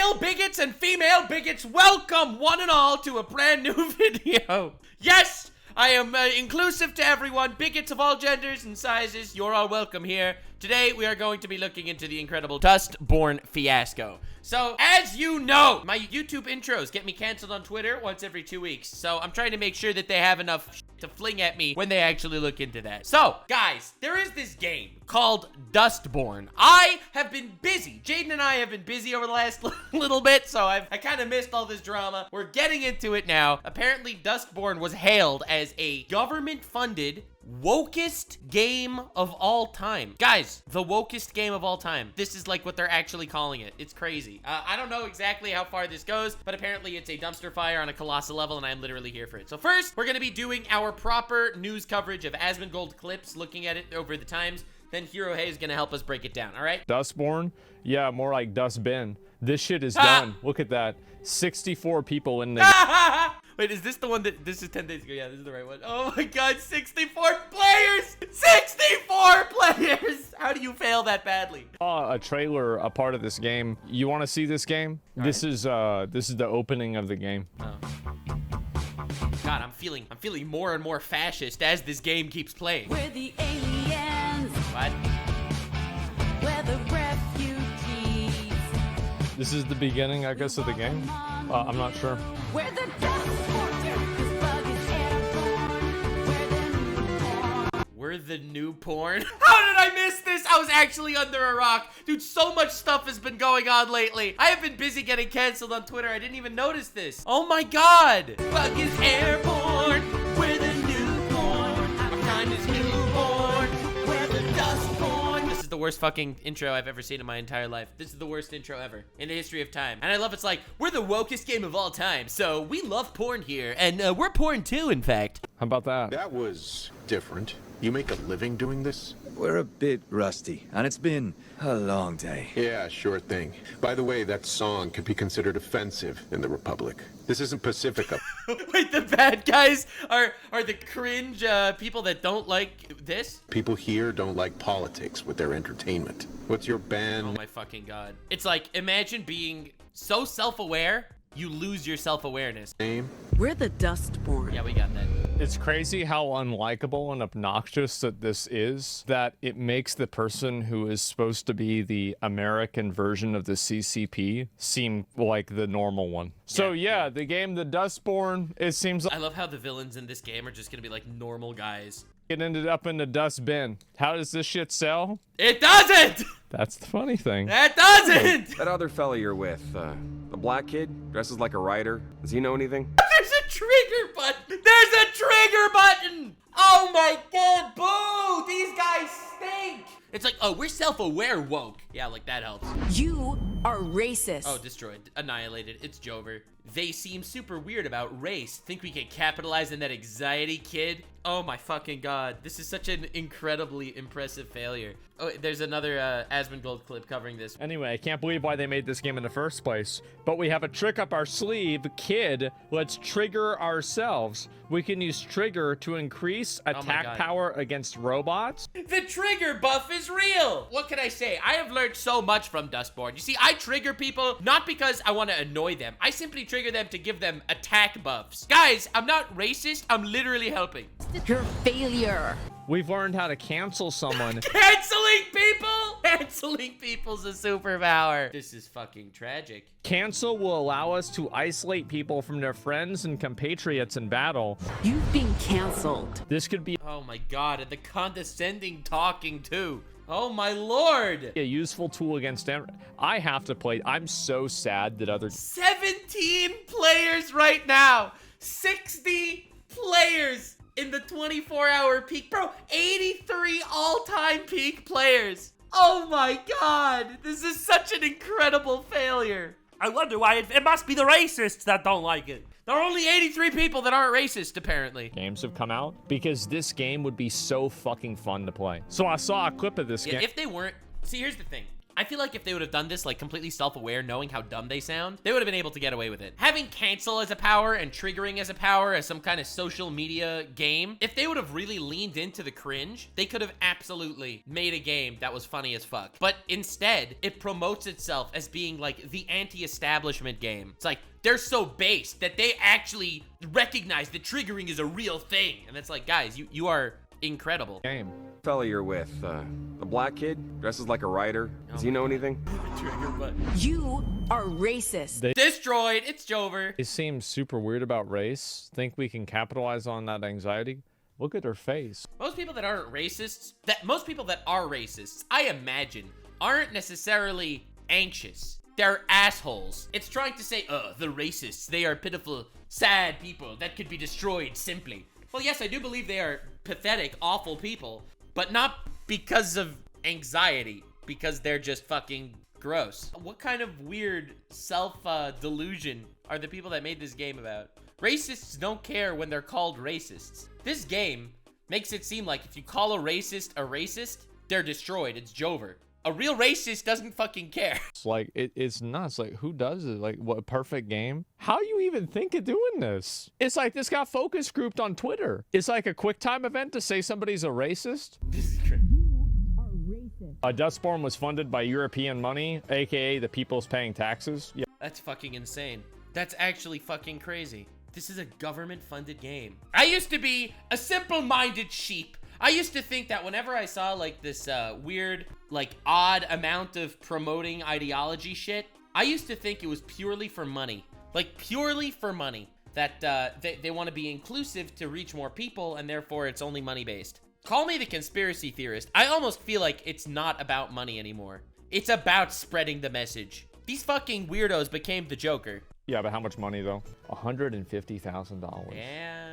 Male bigots and female bigots, welcome one and all to a brand new video. Yes, I am inclusive to everyone. Bigots of all genders and sizes, you're all welcome here. Today, we are going to be looking into the incredible Dustborn fiasco. So, as you know, my YouTube intros get me canceled on Twitter once every 2 weeks. So, I'm trying to make sure that they have enough to fling at me when they actually look into that. So, guys, there is this game called Dustborn. I have been busy. Jaden and I have been busy over the last little bit, so I kind of missed all this drama. We're getting into it now. Apparently, Dustborn was hailed as a government-funded wokest game of all time. Guys, the wokest game of all time. This is like what they're actually calling it. It's crazy. I don't know exactly how far this goes, but apparently it's a dumpster fire on a colossal level, and I'm literally here for it. So first, we're gonna be doing our proper news coverage of Asmongold clips, looking at it over the times. Then Hero Hey is gonna help us break it down, all right? Dustborn? Yeah, more like dustbin. This shit is done. Look at that. 64 people in the... Wait, is this the one that, this is 10 days ago? Yeah, this is the right one. Oh my God, 64 players! 64 players! How do you fail that badly? A trailer, a part of this game. You want to see this game? This is the opening of the game. Oh. God, I'm feeling more and more fascist as this game keeps playing. We're the aliens. What? We're the refugees. This is the beginning, I guess, of the game. I'm not sure. We're the Dustborn. This bug is airborne. We're the new porn. We're the new porn? How did I miss this? I was actually under a rock. Dude, so much stuff has been going on lately. I have been busy getting canceled on Twitter. I didn't even notice this. Oh my God. Bug is airborne. We're the new porn. Our kind is newborn. We're the Dustborn. This is the worst fucking intro I've ever seen in my entire life. This is the worst intro ever in the history of time. And I love it's like, we're the wokest game of all time. So we love porn here. And we're porn too, in fact. How about that? That was different. You make a living doing this? We're a bit rusty, and it's been a long day. Yeah, sure thing. By the way, that song could be considered offensive in the Republic. This isn't Pacifica. Wait, the bad guys are the cringe people that don't like this? People here don't like politics with their entertainment. What's your band? Oh my fucking God. It's like, imagine being so self-aware, you lose your self-awareness. Name? We're the Dustborn. Yeah, we got that. It's crazy how unlikable and obnoxious that this is, that it makes the person who is supposed to be the American version of the CCP seem like the normal one. So yeah, the game, the Dustborn, it seems like I love how the villains in this game are just gonna be like normal guys. it ended up in the dustbin. How does this shit sell? It doesn't! That's the funny thing. That doesn't! That other fella you're with, the black kid, dresses like a writer. Does he know anything? There's a trigger button! There's a trigger button! Oh my God, boo! These guys stink! It's like, oh, we're self-aware woke. Yeah, like that helps. You are racist. Oh, destroyed, annihilated. It's Jover. They seem super weird about race. Think we can capitalize on that anxiety, kid? Oh my fucking God. This is such an incredibly impressive failure. Oh, there's another Asmongold clip covering this. Anyway, I can't believe why they made this game in the first place. But we have a trick up our sleeve. Kid, let's trigger ourselves. We can use trigger to increase attack power against robots. The trigger buff is real. What can I say? I have learned so much from Dustborn. You see, I trigger people not because I want to annoy them. I simply trigger them to give them attack buffs. Guys, I'm not racist. I'm literally helping. You're a failure. We've learned how to cancel someone. Canceling people? Canceling people's a superpower. This is fucking tragic. Cancel will allow us to isolate people from their friends and compatriots in battle. You've been canceled. This could be Oh my God, and the condescending talking too. Oh my Lord. a useful tool against I have to play. I'm so sad that other 17 players right now. 60 players in the 24-hour peak. Bro, 83 all-time peak players. Oh my God. This is such an incredible failure. I wonder why it must be the racists that don't like it. There are only 83 people that aren't racist, apparently. games have come out because this game would be so fucking fun to play. So I saw a clip of this game. If they weren't, see, here's the thing. I feel like if they would have done this like completely self-aware, knowing how dumb they sound, they would have been able to get away with it. Having cancel as a power and triggering as a power as some kind of social media game, if they would have really leaned into the cringe, they could have absolutely made a game that was funny as fuck. But instead, it promotes itself as being like the anti-establishment game. It's like, they're so based that they actually recognize that triggering is a real thing. And it's like, guys, you are incredible. Game. Fella you're with, the black kid, dresses like a writer. Does he know anything? Trigger button. You are racist. Destroyed. It's Jover. They seem super weird about race. Think we can capitalize on that anxiety? Look at her face. Most people that are racists, I imagine, aren't necessarily anxious. They're assholes. It's trying to say, the racists, they are pitiful, sad people that could be destroyed simply. Well, yes, I do believe they are pathetic, awful people, but not because of anxiety, because they're just fucking gross. What kind of weird self-delusion are the people that made this game about? Racists don't care when they're called racists. This game makes it seem like if you call a racist, they're destroyed. It's Jover. A real racist doesn't fucking care. It's like, it's nuts. Like, who does it? Like, what a perfect game? How you even think of doing this? It's like this got focus grouped on Twitter. It's like a quick time event to say somebody's a racist. This is crazy. Dustborn was funded by European money, aka the people's paying taxes. Yeah. That's fucking insane. That's actually fucking crazy. This is a government-funded game. I used to be a simple-minded sheep. I used to think that whenever I saw like this weird, like odd amount of promoting ideology shit, I used to think it was purely for money. Like purely for money. That they want to be inclusive to reach more people and therefore it's only money-based. Call me the conspiracy theorist. I almost feel like it's not about money anymore. It's about spreading the message. These fucking weirdos became the Joker. Yeah, but how much money though? $150,000. Damn.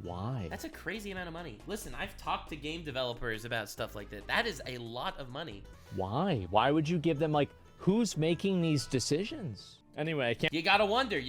Why? That's a crazy amount of money. Listen, I've talked to game developers about stuff like that. That is a lot of money. Why? Why would you give them, like, who's making these decisions? Anyway, I can't. You gotta wonder.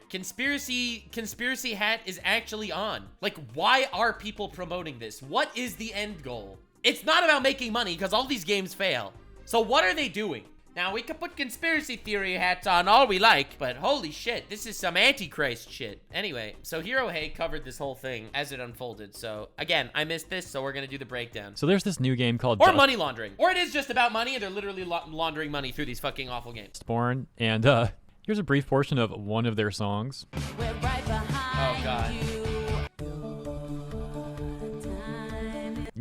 Conspiracy hat is actually on. Like, why are people promoting this? What is the end goal? It's not about making money because all these games fail. So what are they doing? Now, we could put conspiracy theory hats on all we like, but holy shit, this is some Antichrist shit. Anyway, so Hero Hate covered this whole thing as it unfolded. So, again, I missed this, so we're gonna do the breakdown. So there's this new game called Or money laundering. Or it is just about money, and they're literally laundering money through these fucking awful games. Dustborn, and here's a brief portion of one of their songs. We're right behind Oh, God. you.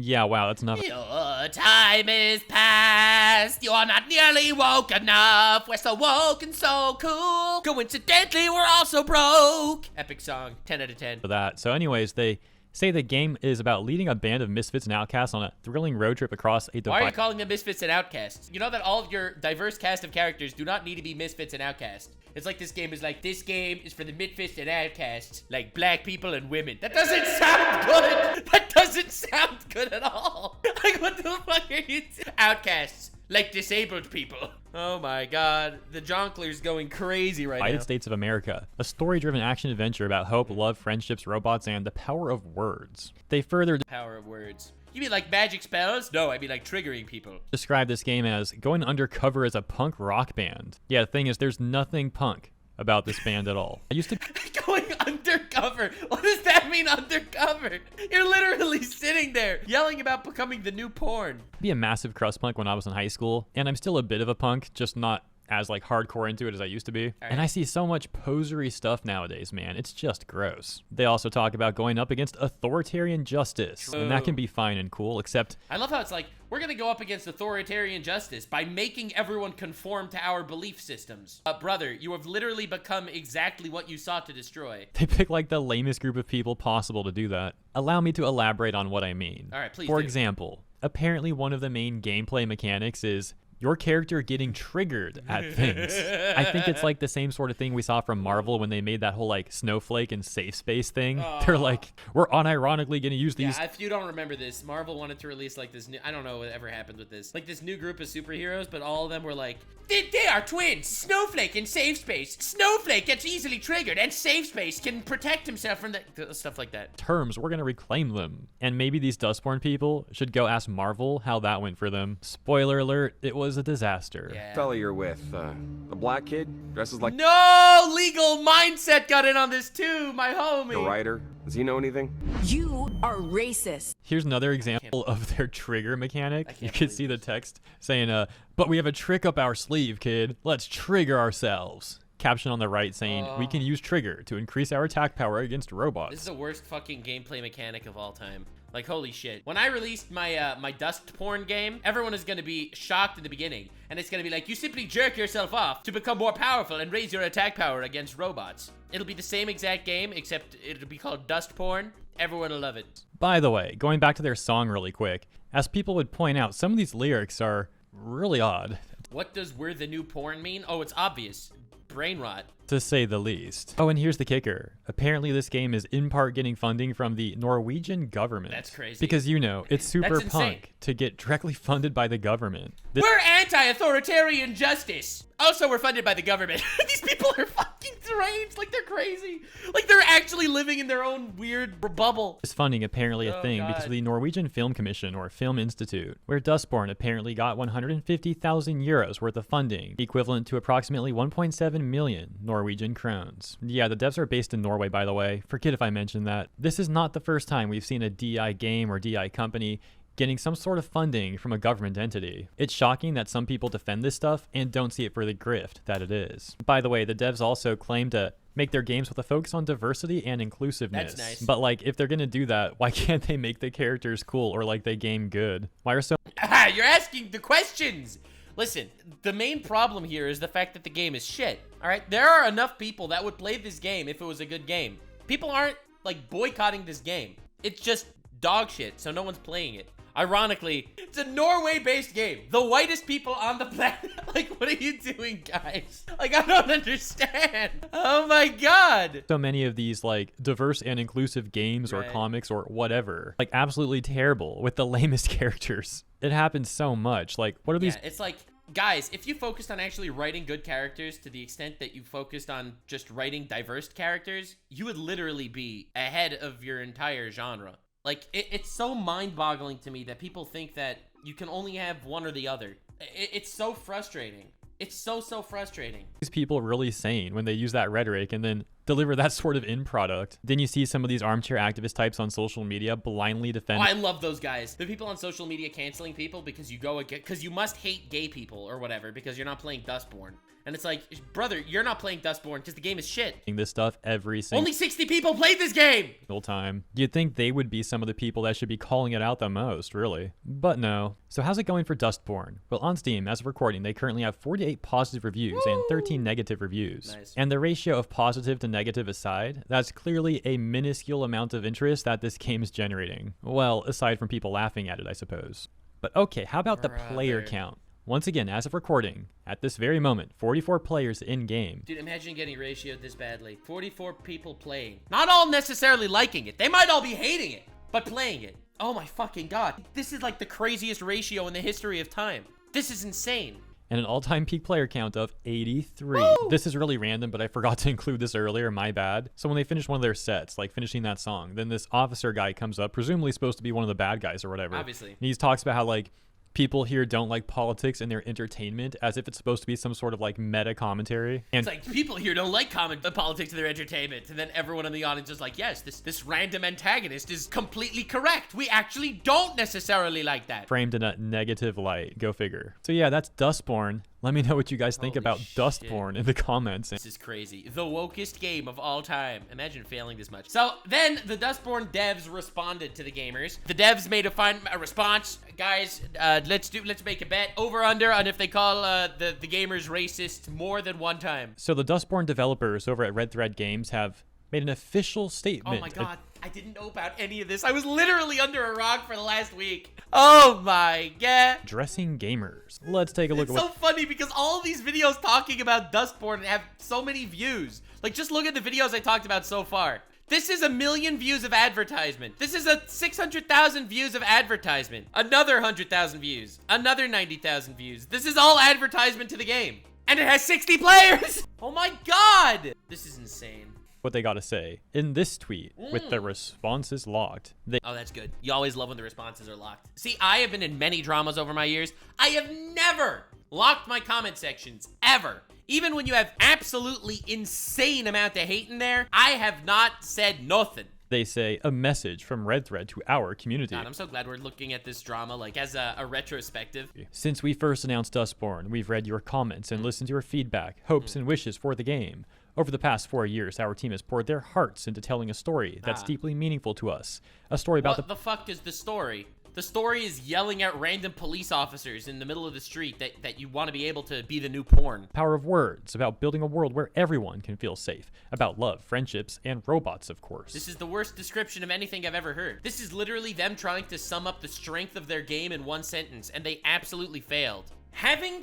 Yeah, wow, that's enough. Your time is past. You're not nearly woke enough. We're so woke and so cool. Coincidentally, we're also broke. Epic song. 10 out of 10. For that. So anyways, they say the game is about leading a band of misfits and outcasts on a thrilling road trip across a Why are you divide. calling them misfits and outcasts? You know that all of your diverse cast of characters do not need to be misfits and outcasts. It's like this game is for the misfits and outcasts, like black people and women. That doesn't sound good. That doesn't sound good at all. Like, what the fuck are you? Outcasts, like disabled people. Oh my god, the Jonkler's going crazy right United now. States of America, a story-driven action adventure about hope, love, friendships, robots, and the power of words. They further Power of words. You mean like magic spells? No, I mean like triggering people. describe this game as going undercover as a punk rock band. Yeah, the thing is, there's nothing punk about this band at all. I used to Going undercover. What does that mean, undercover? You're literally sitting there yelling about becoming the new porn. be a massive crust punk when I was in high school, and I'm still a bit of a punk, just not as like hardcore into it as I used to be. And I see so much posery stuff nowadays, man. It's just gross. They also talk about going up against authoritarian justice, and that can be fine and cool, except I love how it's like, we're gonna go up against authoritarian justice by making everyone conform to our belief systems. Brother, you have literally become exactly what you sought to destroy. they pick like the lamest group of people possible to do that. Allow me to elaborate on what I mean. All right, please For do. example, apparently one of the main gameplay mechanics is your character getting triggered at things. I think it's like the same sort of thing we saw from Marvel when they made that whole like snowflake and safe space thing. They're like, we're unironically gonna use these. Yeah, if you don't remember this, Marvel wanted to release like this new, I don't know what ever happened with this, like this new group of superheroes, but all of them were like, they are twins, Snowflake and Safe Space. Snowflake gets easily triggered and Safe Space can protect himself from the stuff like that. Terms, we're gonna reclaim them. And maybe these Dustborn people should go ask Marvel how that went for them. Spoiler alert, it was was a disaster. Yeah. Fella you're with, the black kid, dresses like No legal mindset got in on this too, my a homie. writer. Does he know anything? You are racist. Here's another example of their trigger mechanic. You can't can believe see the text saying, but we have a trick up our sleeve, kid. Let's trigger ourselves. Caption on the right saying, we can use trigger to increase our attack power against robots. This is the worst fucking gameplay mechanic of all time. Like, holy shit. When I released my my Dustborn game, everyone is gonna be shocked in the beginning. And it's gonna be like, you simply jerk yourself off to become more powerful and raise your attack power against robots. It'll be the same exact game, except it'll be called Dustborn. Everyone will love it. By the way, going back to their song really quick, as people would point out, some of these lyrics are really odd, What does "we're the new porn" mean? Oh, it's obvious. Brain rot. to say the least. Oh, and here's the kicker. Apparently this game is in part getting funding from the Norwegian government. That's crazy. Because, you know, it's super That's insane. punk to get directly funded by the government. This We're anti-authoritarian justice. Also, we're funded by the government. These people are fucking deranged. Like, they're crazy. Like, they're actually living in their own weird bubble. This funding apparently a Oh, thing because God. of the Norwegian Film Commission or Film Institute, where Dustborn apparently got 150,000 euros worth of funding, equivalent to approximately 1.7 million Norwegian krones. Yeah, the devs are based in Norway, by the way. Forget if I mentioned that. This is not the first time we've seen a DI game or DI company getting some sort of funding from a government entity. It's shocking that some people defend this stuff and don't see it for the grift that it is. By the way, the devs also claim to make their games with a focus on diversity and inclusiveness. That's nice. But like, if they're gonna do that, why can't they make the characters cool or like they game good? Why are so Ah, you're asking the questions. Listen, the main problem here is the fact that the game is shit. All right, there are enough people that would play this game if it was a good game. People aren't like boycotting this game. It's just dog shit, so no one's playing it. Ironically, it's a Norway-based game. The whitest people on the planet. Like, what are you doing, guys? Like, I don't understand. Oh my god. so many of these like diverse and inclusive games or Right. comics or whatever, like absolutely terrible with the lamest characters? It happens so much. Like, what are these? Yeah, it's like, guys, if you focused on actually writing good characters to the extent that you focused on just writing diverse characters, you would literally be ahead of your entire genre. Like, it's so mind-boggling to me that people think that you can only have one or the other. It's so frustrating. It's so frustrating. These people really saying when they use that rhetoric and then deliver that sort of end product? Then you see some of these armchair activist types on social media blindly defend. Oh, I love those guys. The people on social media canceling people because because you must hate gay people or whatever because you're not playing Dustborn. And it's like, brother, you're not playing Dustborn because the game is shit. This stuff every single Only 60 people played this game. time. You'd think they would be some of the people that should be calling it out the most, really. But no. So how's it going for Dustborn? Well, on Steam, as of recording, they currently have 48 positive reviews and 13 negative reviews. Nice. And the ratio of positive to negative aside, that's clearly a minuscule amount of interest that this game is generating. Well, aside from people laughing at it, I suppose. But okay, how about the player Brother. count? Once again, as of recording, at this very moment, 44 players in-game. Dude, imagine getting ratioed this badly. 44 people playing. Not all necessarily liking it. They might all be hating it, but playing it. Oh my fucking god. This is like the craziest ratio in the history of time. This is insane. And an all-time peak player count of 83. Woo! This is really random, but I forgot to include this earlier, my bad. So when they finish one of their sets, like finishing that song, then this officer guy comes up, presumably supposed to be one of the bad guys or whatever. Obviously. And he talks about how, like, people here don't like politics in their entertainment, as if it's supposed to be some sort of, like, meta commentary. And It's like, people here don't like politics in their entertainment. And then everyone in the audience is like, yes, this random antagonist is completely correct. We actually don't necessarily like that. framed in a negative light. Go figure. So yeah, that's Dustborn. Let me know what you guys think Holy about shit. Dustborn in the comments. This is crazy. The wokest game of all time. Imagine failing this much. So then the Dustborn devs responded to the gamers. The devs made a response. Guys, let's make a bet over under on if they call the gamers racist more than one time. So the Dustborn developers over at Red Thread Games have made an official statement. Oh my god. I didn't know about any of this. I was literally under a rock for the last week. Oh my god. Addressing gamers. Let's take a look It's at so what funny because all these videos talking about Dustborn have so many views. Like, just look at the videos I talked about so far. This is 1 million views of advertisement. This is 600,000 views of advertisement. Another 100,000 views. Another 90,000 views. This is all advertisement to the game. And it has 60 players! Oh my god! This is insane. what they gotta say in this tweet with the responses locked. Oh, that's good. You always love when the responses are locked. See, I have been in many dramas over my years. I have never locked my comment sections, ever. Even when you have absolutely insane amount of hate in there, I have not said nothing. They say a message from Red Thread to our community. God, I'm so glad we're looking at this drama like as a retrospective. Since we first announced Dustborn, we've read your comments and listened to your feedback, hopes, and wishes for the game. Over the past 4 years, our team has poured their hearts into telling a story that's deeply meaningful to us. A story about What the fuck is the story? The story is yelling at random police officers in the middle of the street that you want to be able to be the new porn. power of words, about building a world where everyone can feel safe, about love, friendships, and robots, of course. This is the worst description of anything I've ever heard. This is literally them trying to sum up the strength of their game in one sentence, and they absolutely failed. Having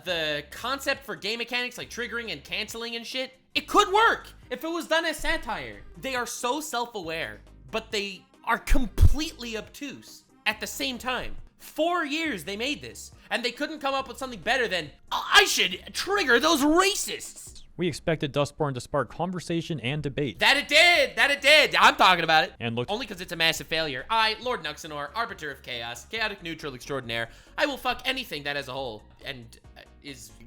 the concept for game mechanics like triggering and canceling and shit, it could work if it was done as satire. They are so self-aware, but they are completely obtuse at the same time. 4 years they made this, and they couldn't come up with something better than, I should trigger those racists. We expected Dustborn to spark conversation and debate. That it did. I'm talking about it. And look, Only because it's a massive failure. I, Lord Nuxanor, Arbiter of Chaos, Chaotic Neutral Extraordinaire, I will fuck anything that as a whole. And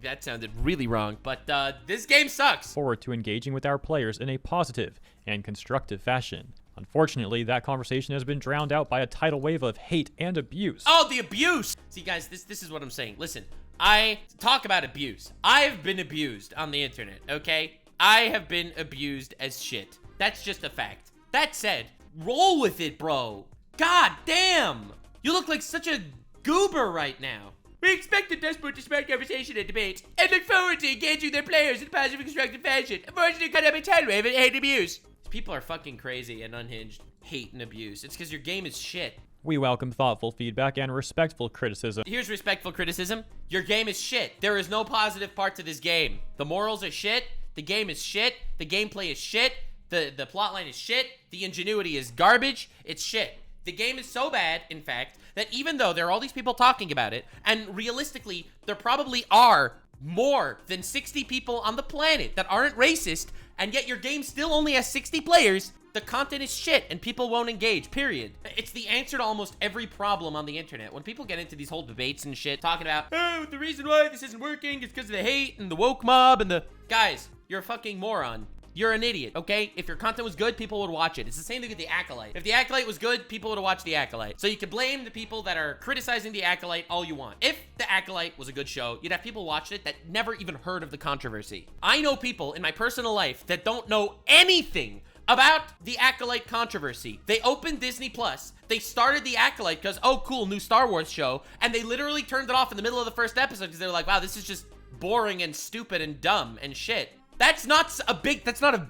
that sounded really wrong, but this game sucks. forward to engaging with our players in a positive and constructive fashion. Unfortunately, that conversation has been drowned out by a tidal wave of hate and abuse. Oh, the abuse. See, guys, this is what I'm saying. Listen, I talk about abuse. I've been abused on the internet, okay? I have been abused as shit. That's just a fact. That said, roll with it, bro. God damn. You look like such a goober right now. We expected Dustborn to spark conversation and debate, and look forward to engaging their players in a positive and constructive fashion. Unfortunately, cut up a tidal wave and hate abuse. People are fucking crazy and unhinged. Hate and abuse. It's because your game is shit. We welcome thoughtful feedback and respectful criticism. Here's respectful criticism. Your game is shit. There is no positive part to this game. The morals are shit. The game is shit. The gameplay is shit. The plotline is shit. The ingenuity is garbage. It's shit. The game is so bad, in fact, that even though there are all these people talking about it, and realistically, there probably are more than 60 people on the planet that aren't racist, and yet your game still only has 60 players, the content is shit and people won't engage, period. It's the answer to almost every problem on the internet. When people get into these whole debates and shit, talking about, oh, the reason why this isn't working is because of the hate and the woke mob and the... Guys, you're a fucking moron. You're an idiot, okay? If your content was good, people would watch it. It's the same thing with The Acolyte. If The Acolyte was good, people would have watched The Acolyte. So you can blame the people that are criticizing The Acolyte all you want. If The Acolyte was a good show, you'd have people watch it that never even heard of the controversy. I know people in my personal life that don't know anything about the Acolyte controversy. They opened Disney Plus. They started the Acolyte because, oh, cool, new Star Wars show. And they literally turned it off in the middle of the first episode because they were like, wow, this is just boring and stupid and dumb and shit. That's not a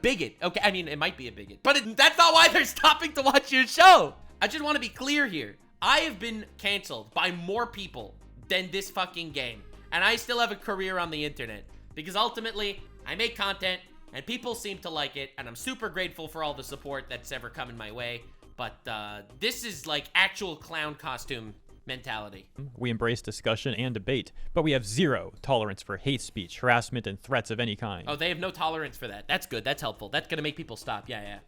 bigot. Okay, I mean, it might be a bigot, but that's not why they're stopping to watch your show. I just want to be clear here. I have been canceled by more people than this fucking game. And I still have a career on the internet because ultimately I make content and people seem to like it. And I'm super grateful for all the support that's ever come in my way. But this is like actual clown costume mentality. We embrace discussion and debate, but we have zero tolerance for hate speech, harassment, and threats of any kind. Oh, they have no tolerance for that. That's good. That's helpful. That's gonna make people stop. Yeah.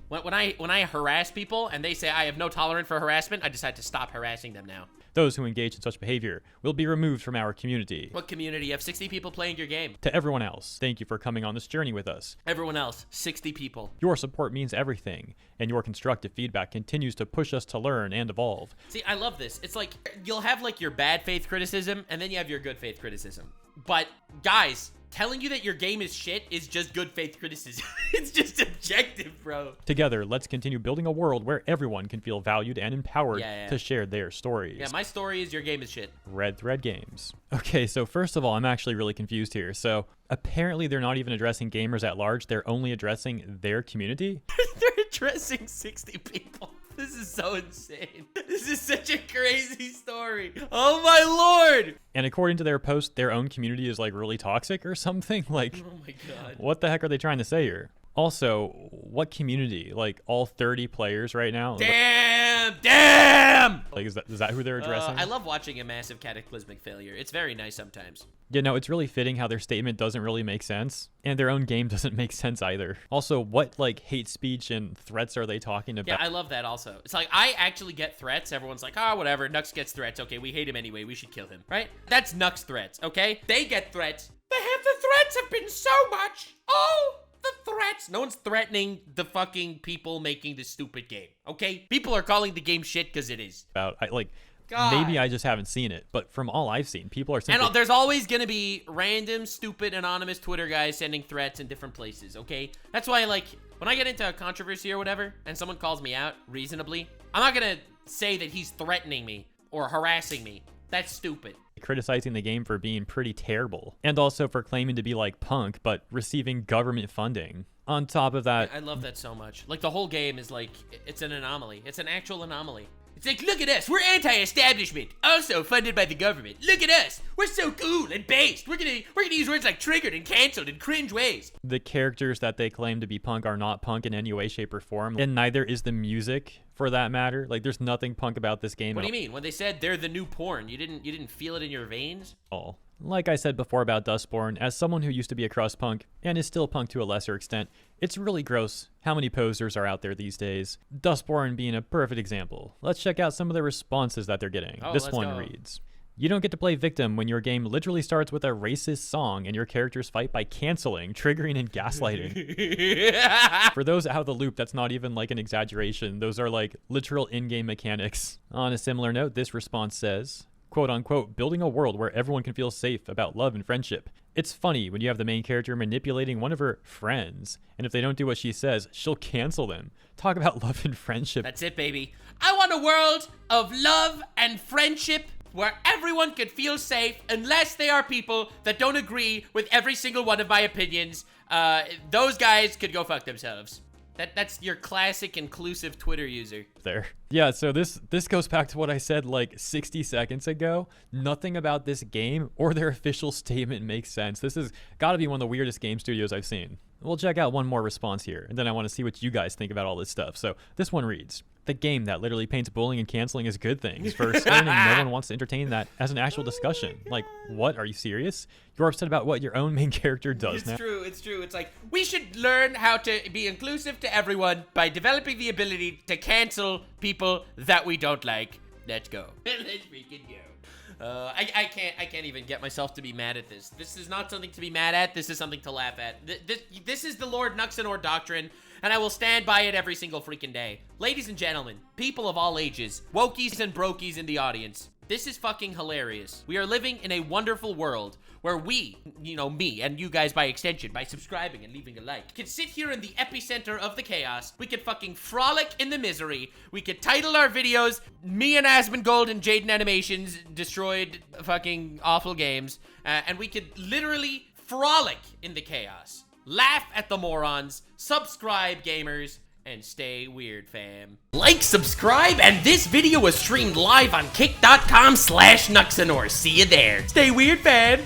When I harass people and they say I have no tolerance for harassment, I decide to stop harassing them now. Those who engage in such behavior will be removed from our community. What community? You have 60 people playing your game. To everyone else, thank you for coming on this journey with us. Everyone else, 60 people. Your support means everything, and your constructive feedback continues to push us to learn and evolve. See, I love this. It's like, you'll have like your bad faith criticism, and then you have your good faith criticism. But guys, telling you that your game is shit is just good faith criticism. It's just objective, bro. Together, let's continue building a world where everyone can feel valued and empowered to share their stories. Yeah, my story is your game is shit. Red Thread Games. Okay, so first of all, I'm actually really confused here. So apparently they're not even addressing gamers at large. They're only addressing their community. They're addressing 60 people. This is so insane. This is such a crazy story. Oh my lord. And according to their post, their own community is like really toxic or something. Like, oh my god. What the heck are they trying to say here? Also, what community? Like all 30 players right now? Damn! Like is that who they're addressing? I love watching a massive cataclysmic failure. It's very nice sometimes. Yeah, no, it's really fitting how their statement doesn't really make sense, and their own game doesn't make sense either. Also, what like hate speech and threats are they talking about? Yeah, I love that also. It's like, I actually get threats. Everyone's like, oh, whatever, Nux gets threats. Okay, we hate him anyway. We should kill him, right? That's Nux threats, okay? They get threats. The threats have been so much. Oh, the threats. No one's threatening the fucking people making this stupid game, okay? People are calling the game shit because it is. God. God. Maybe I just haven't seen it, but from all I've seen, people are simply... And there's always gonna be random, stupid, anonymous Twitter guys sending threats in different places, okay? That's why, like, when I get into a controversy or whatever, and someone calls me out reasonably, I'm not gonna say that he's threatening me or harassing me. That's stupid. criticizing the game for being pretty terrible, and also for claiming to be like Punk, but receiving government funding. On top of that... I love that so much. Like, the whole game is like, it's an anomaly. It's an actual anomaly. It's like, look at us, we're anti-establishment, also funded by the government. Look at us, we're so cool and based. We're gonna use words like triggered and canceled in cringe ways. The characters that they claim to be Punk are not Punk in any way, shape, or form, and neither is the music, for that matter. Like, there's nothing Punk about this game. What do you mean? When they said they're the new porn, you didn't feel it in your veins? All. Like I said before about Dustborn, as someone who used to be a crust punk, and is still punk to a lesser extent, it's really gross how many posers are out there these days. Dustborn being a perfect example. Let's check out some of the responses that they're getting. This one reads, "You don't get to play victim when your game literally starts with a racist song and your characters fight by canceling, triggering, and gaslighting." For those out of the loop, that's not even like an exaggeration. Those are like literal in-game mechanics. On a similar note, this response says, quote unquote, "Building a world where everyone can feel safe about love and friendship. It's funny when you have the main character manipulating one of her friends, and if they don't do what she says, she'll cancel them. Talk about love and friendship." That's it, baby. I want a world of love and friendship where everyone can feel safe unless they are people that don't agree with every single one of my opinions. Those guys could go fuck themselves. That's your classic inclusive Twitter user. There. Yeah, so this goes back to what I said like 60 seconds ago. Nothing about this game or their official statement makes sense. This has got to be one of the weirdest game studios I've seen. We'll check out one more response here, and then I want to see what you guys think about all this stuff. So this one reads, "The game that literally paints bullying and canceling as good things. For starting, no one wants to entertain that as an actual discussion. Like, what? Are you serious? You're upset about what your own main character does now?" It's true. It's like, we should learn how to be inclusive to everyone by developing the ability to cancel people that we don't like. Let's go. Let's freaking go. I can't even get myself to be mad at this. This is not something to be mad at. This is something to laugh at. This is the Lord Nuxanor doctrine, and I will stand by it every single freaking day. Ladies and gentlemen, people of all ages, wokies and brokies in the audience, this is fucking hilarious. We are living in a wonderful world where we, you know, me and you guys by extension, by subscribing and leaving a like, can sit here in the epicenter of the chaos. We could fucking frolic in the misery. We could title our videos, "Me and Asmongold and Jaden Animations destroyed fucking awful games," and we could literally frolic in the chaos. Laugh at the morons, subscribe gamers, and stay weird, fam. Like, subscribe, and this video was streamed live on kick.com/Nuxanor. See you there. Stay weird, fam.